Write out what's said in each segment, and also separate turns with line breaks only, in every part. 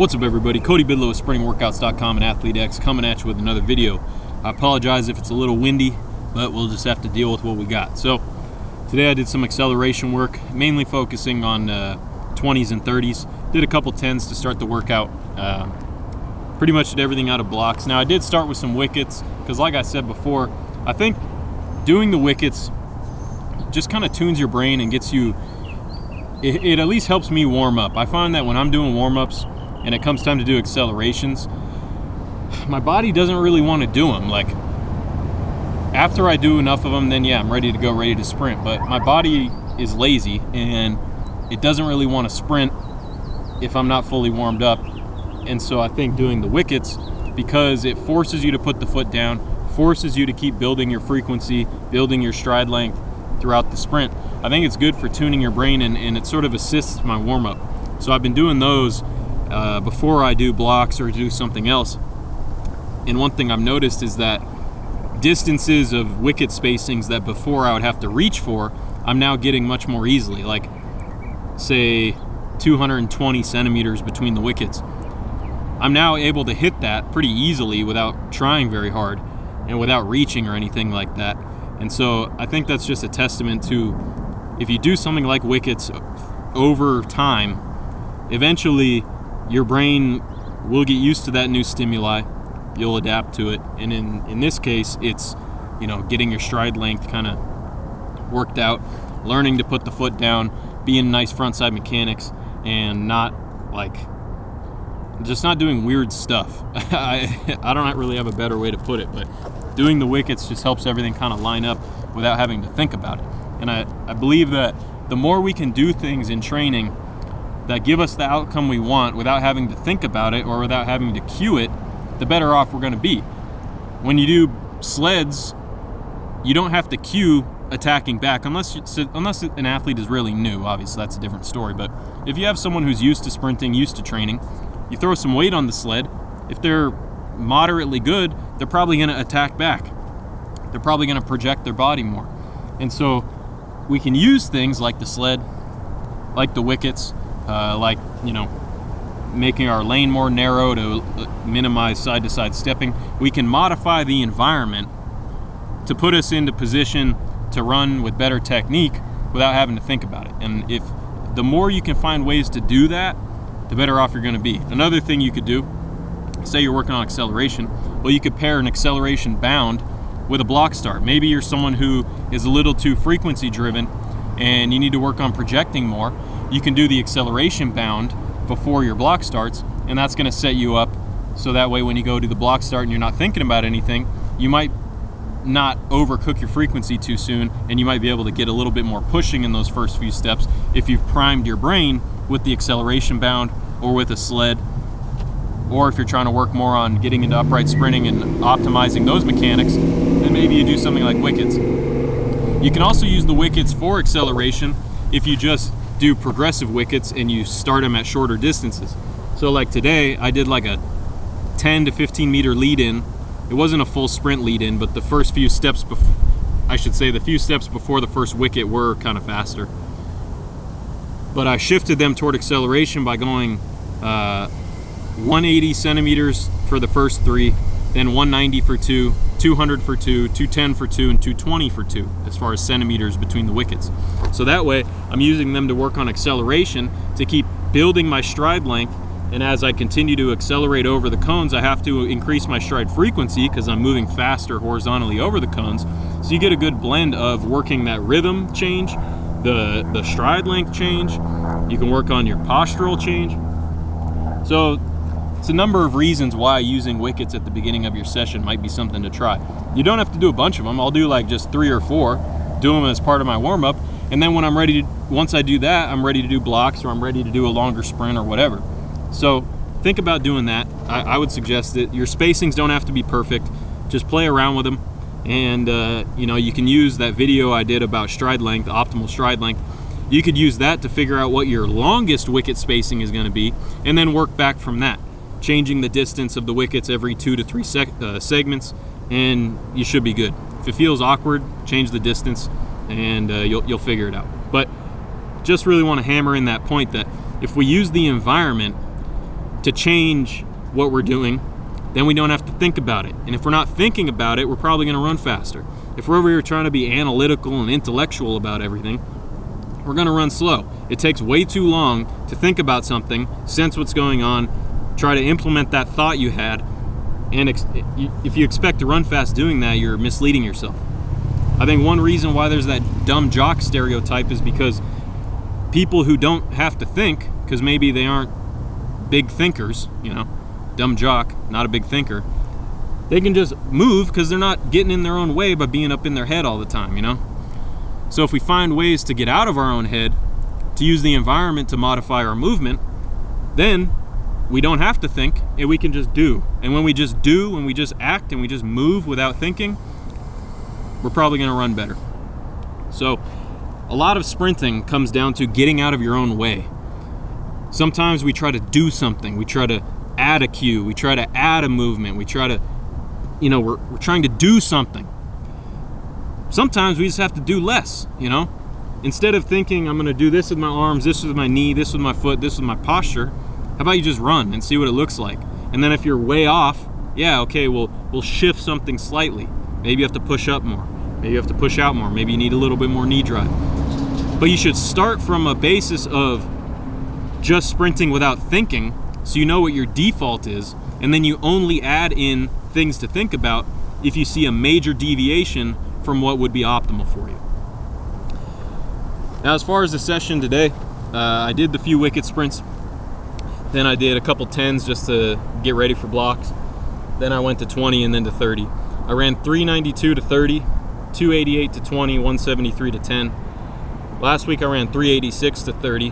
What's up, everybody? Cody Bidlow with sprintingworkouts.com and ATHLETE.X coming at you with another video. I apologize if it's a little windy, but we'll just have to deal with what we got. So today I did some acceleration work, mainly focusing on 20s and 30s. Did a couple 10s to start the workout. Pretty much did everything out of blocks. Now I did start with some wickets because, like I said before, I think doing the wickets just kind of tunes your brain and gets you, it at least helps me warm up. I find that when I'm doing warm-ups and it comes time to do accelerations, my body doesn't really want to do them. Like, after I do enough of them, then yeah, I'm ready to go, ready to sprint. But my body is lazy and it doesn't really want to sprint if I'm not fully warmed up. And so I think doing the wickets, because it forces you to put the foot down, forces you to keep building your frequency, building your stride length throughout the sprint, I think it's good for tuning your brain, and it sort of assists my warm-up. So I've been doing those before I do blocks or do something else. And one thing I've noticed is that distances of wicket spacings that before I would have to reach for, I'm now getting much more easily. Like, say 220 centimeters between the wickets. I'm now able to hit that pretty easily without trying very hard and without reaching or anything like that. And so I think that's just a testament to, if you do something like wickets over time, eventually your brain will get used to that new stimuli. You'll adapt to it. And in this case, it's, getting your stride length kind of worked out, learning to put the foot down, being nice frontside mechanics, and not just not doing weird stuff. I don't really have a better way to put it, but doing the wickets just helps everything kind of line up without having to think about it. And I believe that the more we can do things in training that give us the outcome we want without having to think about it or without having to cue it, the better off we're going to be. When you do sleds, you don't have to cue attacking back unless an athlete is really new. Obviously, that's a different story. But if you have someone who's used to sprinting, used to training, you throw some weight on the sled. If they're moderately good, they're probably going to attack back. They're probably going to project their body more. And so we can use things like the sled, like the wickets, making our lane more narrow to minimize side-to-side stepping. We can modify the environment to put us into position to run with better technique without having to think about it. And if the more you can find ways to do that, the better off you're going to be. Another thing you could do, say you're working on acceleration, well, you could pair an acceleration bound with a block start. Maybe you're someone who is a little too frequency driven and you need to work on projecting more. You can do the acceleration bound before your block starts, and that's going to set you up so that way when you go to the block start and you're not thinking about anything, you might not overcook your frequency too soon, and you might be able to get a little bit more pushing in those first few steps if you've primed your brain with the acceleration bound or with a sled, or if you're trying to work more on getting into upright sprinting and optimizing those mechanics, then maybe you do something like wickets. You can also use the wickets for acceleration if you just do progressive wickets and you start them at shorter distances. So like today, I did like a 10 to 15 meter lead in. It wasn't a full sprint lead in, but the first few steps before, the few steps before the first wicket were kind of faster. But I shifted them toward acceleration by going 180 centimeters for the first three, then 190 for two, 200 for two, 210 for two, and 220 for two, as far as centimeters between the wickets. So that way, I'm using them to work on acceleration to keep building my stride length. And as I continue to accelerate over the cones, I have to increase my stride frequency because I'm moving faster horizontally over the cones. So you get a good blend of working that rhythm change, the stride length change. You can work on your postural change. So it's a number of reasons why using wickets at the beginning of your session might be something to try. You don't have to do a bunch of them. I'll do like just 3 or 4, do them as part of my warm-up. And then when I'm ready to, once I do that, I'm ready to do blocks, or I'm ready to do a longer sprint or whatever. So think about doing that. I would suggest that your spacings don't have to be perfect. Just play around with them. And, you can use that video I did about stride length, optimal stride length. You could use that to figure out what your longest wicket spacing is going to be, and then work back from that, changing the distance of the wickets every 2 to 3 segments, and you should be good. If it feels awkward, change the distance, and you'll figure it out. But just really want to hammer in that point that if we use the environment to change what we're doing, then we don't have to think about it. And if we're not thinking about it, we're probably going to run faster. If we're over here trying to be analytical and intellectual about everything, we're going to run slow. It takes way too long to think about something, sense what's going on, try to implement that thought you had, and if you expect to run fast doing that, you're misleading yourself. I think one reason why there's that dumb jock stereotype is because people who don't have to think, because maybe they aren't big thinkers, dumb jock, not a big thinker, they can just move because they're not getting in their own way by being up in their head all the time, So if we find ways to get out of our own head, to use the environment to modify our movement, then we don't have to think and we can just do. And when we just do, when we just act and we just move without thinking, we're probably going to run better. So a lot of sprinting comes down to getting out of your own way. Sometimes we try to do something. We try to add a cue. We try to add a movement. We try to, we're trying to do something. Sometimes we just have to do less, Instead of thinking, I'm going to do this with my arms, this with my knee, this with my foot, this with my posture, how about you just run and see what it looks like? And then if you're way off, okay, we'll shift something slightly. Maybe you have to push up more. Maybe you have to push out more. Maybe you need a little bit more knee drive. But you should start from a basis of just sprinting without thinking, so you know what your default is, and then you only add in things to think about if you see a major deviation from what would be optimal for you. Now, as far as the session today, I did the few wicket sprints. Then I did a couple 10s just to get ready for blocks. Then I went to 20 and then to 30. I ran 392 to 30, 288 to 20, 173 to 10. Last week I ran 386 to 30.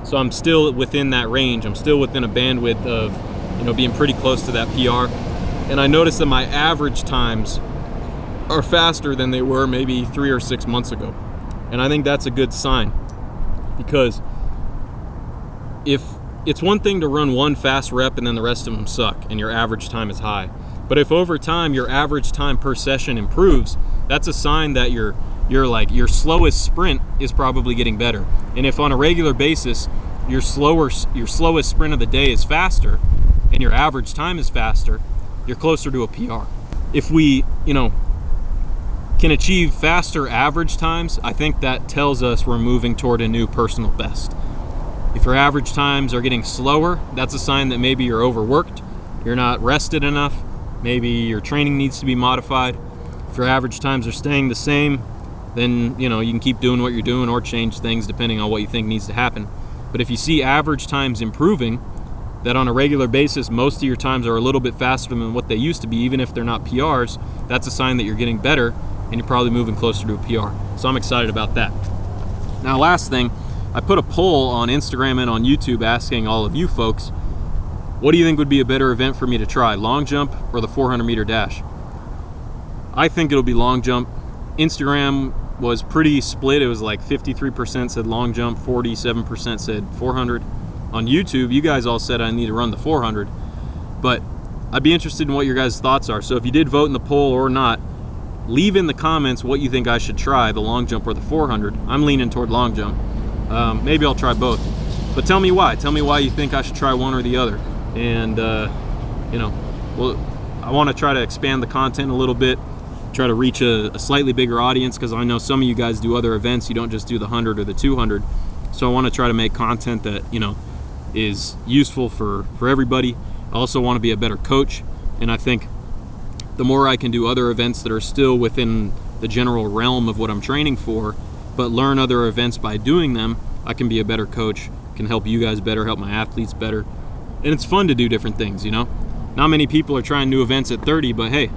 So I'm still within that range. I'm still within a bandwidth of, being pretty close to that PR. And I noticed that my average times are faster than they were maybe 3 or 6 months ago. And I think that's a good sign, because if it's one thing to run one fast rep and then the rest of them suck and your average time is high, but if over time your average time per session improves, that's a sign that your slowest sprint is probably getting better. And if on a regular basis your slowest sprint of the day is faster and your average time is faster, you're closer to a PR. If we, can achieve faster average times, I think that tells us we're moving toward a new personal best. If your average times are getting slower, that's a sign that maybe you're overworked, you're not rested enough, maybe your training needs to be modified. If your average times are staying the same, then you can keep doing what you're doing or change things depending on what you think needs to happen. But if you see average times improving, that on a regular basis most of your times are a little bit faster than what they used to be, even if they're not PRs, that's a sign that you're getting better and you're probably moving closer to a PR. So I'm excited about that. Now, last thing, I put a poll on Instagram and on YouTube asking all of you folks, what do you think would be a better event for me to try, long jump or the 400 meter dash? I think it'll be long jump. Instagram was pretty split. It was like 53% said long jump, 47% said 400. On YouTube, you guys all said I need to run the 400, but I'd be interested in what your guys' thoughts are. So if you did vote in the poll or not, leave in the comments what you think I should try, the long jump or the 400. I'm leaning toward long jump. Maybe I'll try both. But tell me why. Tell me why you think I should try one or the other. And, I want to try to expand the content a little bit, try to reach a slightly bigger audience, because I know some of you guys do other events. You don't just do the 100 or the 200. So I want to try to make content that, is useful for everybody. I also want to be a better coach. And I think the more I can do other events that are still within the general realm of what I'm training for, but learn other events by doing them, I can be a better coach, can help you guys better, help my athletes better. And it's fun to do different things, Not many people are trying new events at 30, but hey,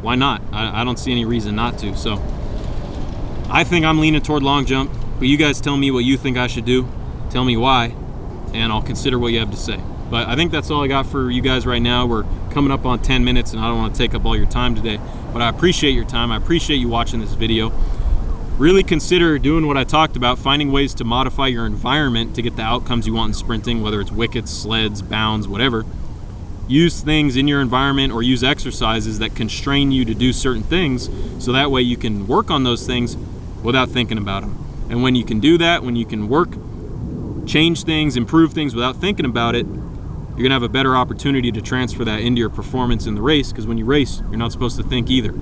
why not? I don't see any reason not to. So I think I'm leaning toward long jump, but you guys tell me what you think I should do. Tell me why, and I'll consider what you have to say. But I think that's all I got for you guys right now. We're coming up on 10 minutes, and I don't want to take up all your time today. But I appreciate your time. I appreciate you watching this video. Really consider doing what I talked about, finding ways to modify your environment to get the outcomes you want in sprinting, whether it's wickets, sleds, bounds, whatever. Use things in your environment or use exercises that constrain you to do certain things, so that way you can work on those things without thinking about them. And when you can do that, when you can work, change things, improve things without thinking about it, you're gonna have a better opportunity to transfer that into your performance in the race, because when you race, you're not supposed to think either.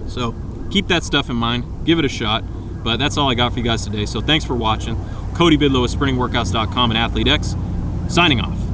So keep that stuff in mind, give it a shot. But that's all I got for you guys today. So thanks for watching. Cody Bidlow with SprintingWorkouts.com and ATHLETE.X, signing off.